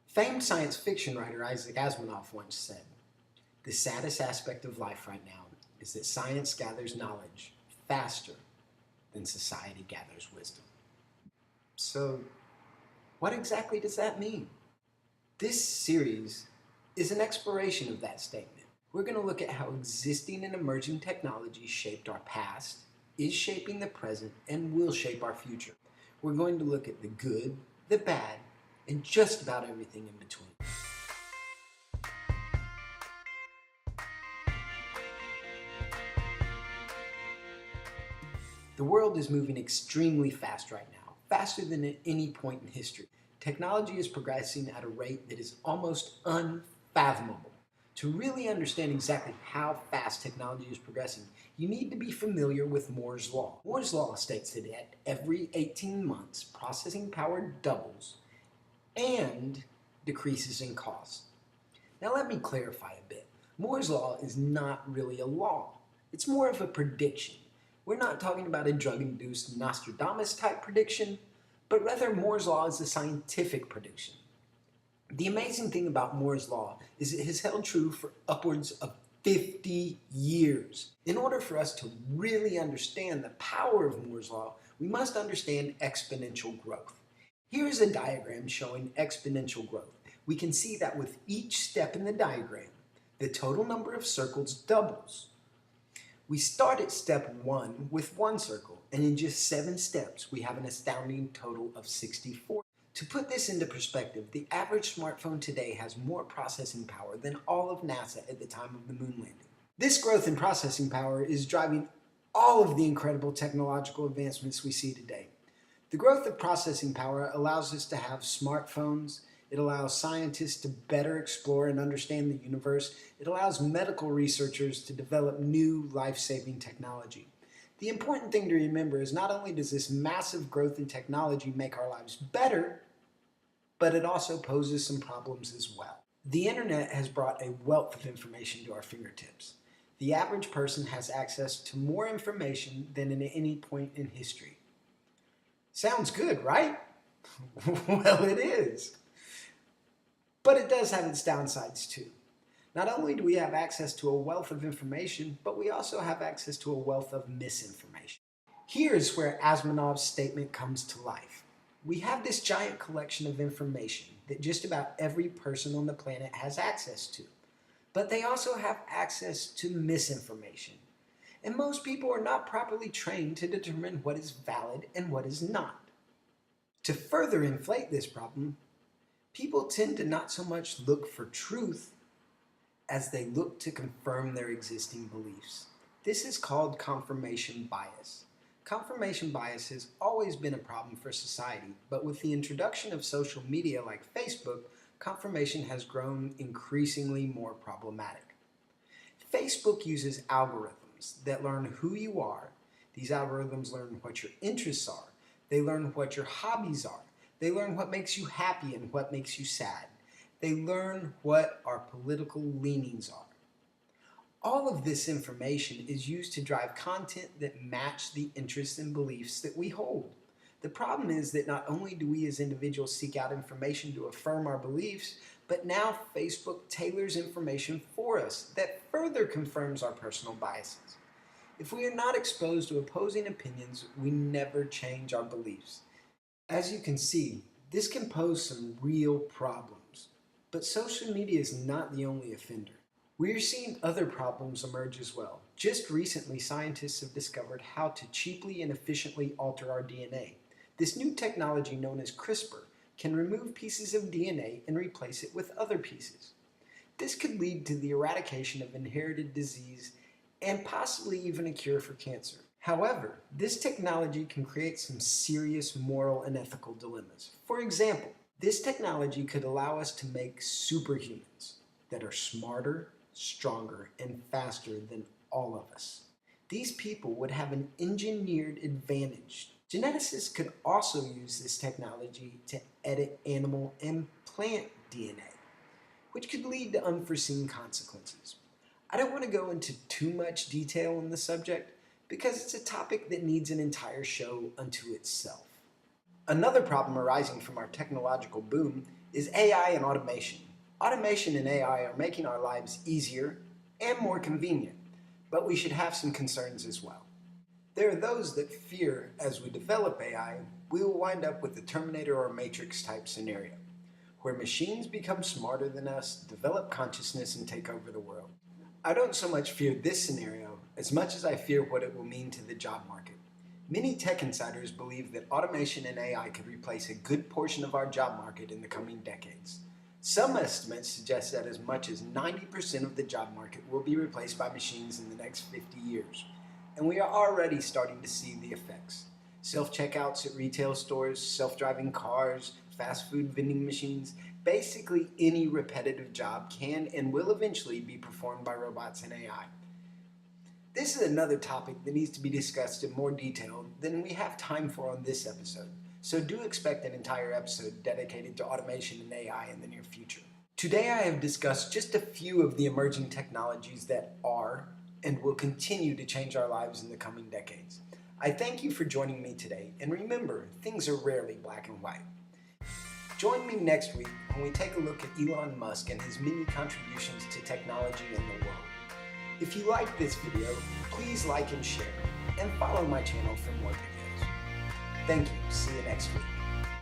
Famed science fiction writer Isaac Asimov once said, "The saddest aspect of life right now is that science gathers knowledge faster than society gathers wisdom." So, what exactly does that mean? This series is an exploration of that statement. We're going to look at how existing and emerging technology shaped our past, is shaping the present, and will shape our future. We're going to look at the good, the bad, and just about everything in between. The world is moving extremely fast right now, faster than at any point in history. Technology is progressing at a rate that is almost unfathomable. To really understand exactly how fast technology is progressing, you need to be familiar with Moore's Law. Moore's Law states that at every 18 months, processing power doubles and decreases in cost. Now let me clarify a bit. Moore's Law is not really a law. It's more of a prediction. We're not talking about a drug-induced Nostradamus-type prediction, but rather Moore's Law is a scientific prediction. The amazing thing about Moore's Law is it has held true for upwards of 50 years. In order for us to really understand the power of Moore's Law, we must understand exponential growth. Here is a diagram showing exponential growth. We can see that with each step in the diagram, the total number of circles doubles. We start at step 1 with 1 circle, and in just 7 steps, we have an astounding total of 64. To put this into perspective, the average smartphone today has more processing power than all of NASA at the time of the moon landing. This growth in processing power is driving all of the incredible technological advancements we see today. The growth of processing power allows us to have smartphones. It allows scientists to better explore and understand the universe. It allows medical researchers to develop new life-saving technology. The important thing to remember is not only does this massive growth in technology make our lives better, but it also poses some problems as well. The internet has brought a wealth of information to our fingertips. The average person has access to more information than at any point in history. Sounds good, right? Well, it is. But it does have its downsides too. Not only do we have access to a wealth of information, but we also have access to a wealth of misinformation. Here is where Asimov's statement comes to life. We have this giant collection of information that just about every person on the planet has access to. But they also have access to misinformation. And most people are not properly trained to determine what is valid and what is not. To further inflate this problem, people tend to not so much look for truth as they look to confirm their existing beliefs. This is called confirmation bias. Confirmation bias has always been a problem for society, but with the introduction of social media like Facebook, confirmation has grown increasingly more problematic. Facebook uses algorithms that learn who you are. These algorithms learn what your interests are. They learn what your hobbies are. They learn what makes you happy and what makes you sad. They learn what our political leanings are. All of this information is used to drive content that match the interests and beliefs that we hold. The problem is that not only do we as individuals seek out information to affirm our beliefs, but now Facebook tailors information for us that further confirms our personal biases. If we are not exposed to opposing opinions, we never change our beliefs. As you can see, this can pose some real problems. But social media is not the only offender. We are seeing other problems emerge as well. Just recently, scientists have discovered how to cheaply and efficiently alter our DNA. This new technology known as CRISPR can remove pieces of DNA and replace it with other pieces. This could lead to the eradication of inherited disease and possibly even a cure for cancer. However, this technology can create some serious moral and ethical dilemmas. For example, this technology could allow us to make superhumans that are smarter, stronger, and faster than all of us. These people would have an engineered advantage. Geneticists could also use this technology to edit animal and plant DNA, which could lead to unforeseen consequences. I don't want to go into too much detail on the subject because it's a topic that needs an entire show unto itself. Another problem arising from our technological boom is AI and automation. Automation and AI are making our lives easier and more convenient, but we should have some concerns as well. There are those that fear as we develop AI, we will wind up with a Terminator or Matrix type scenario, where machines become smarter than us, develop consciousness, and take over the world. I don't so much fear this scenario as much as I fear what it will mean to the job market. Many tech insiders believe that automation and AI could replace a good portion of our job market in the coming decades. Some estimates suggest that as much as 90% of the job market will be replaced by machines in the next 50 years. And we are already starting to see the effects. Self-checkouts at retail stores, self-driving cars, fast food vending machines, basically any repetitive job can and will eventually be performed by robots and AI. This is another topic that needs to be discussed in more detail than we have time for on this episode, so do expect an entire episode dedicated to automation and AI in the near future. Today I have discussed just a few of the emerging technologies that are and will continue to change our lives in the coming decades. I thank you for joining me today, and remember, things are rarely black and white. Join me next week when we take a look at Elon Musk and his many contributions to technology in the world. If you like this video, please like and share, and follow my channel for more videos. Thank you. See you next week.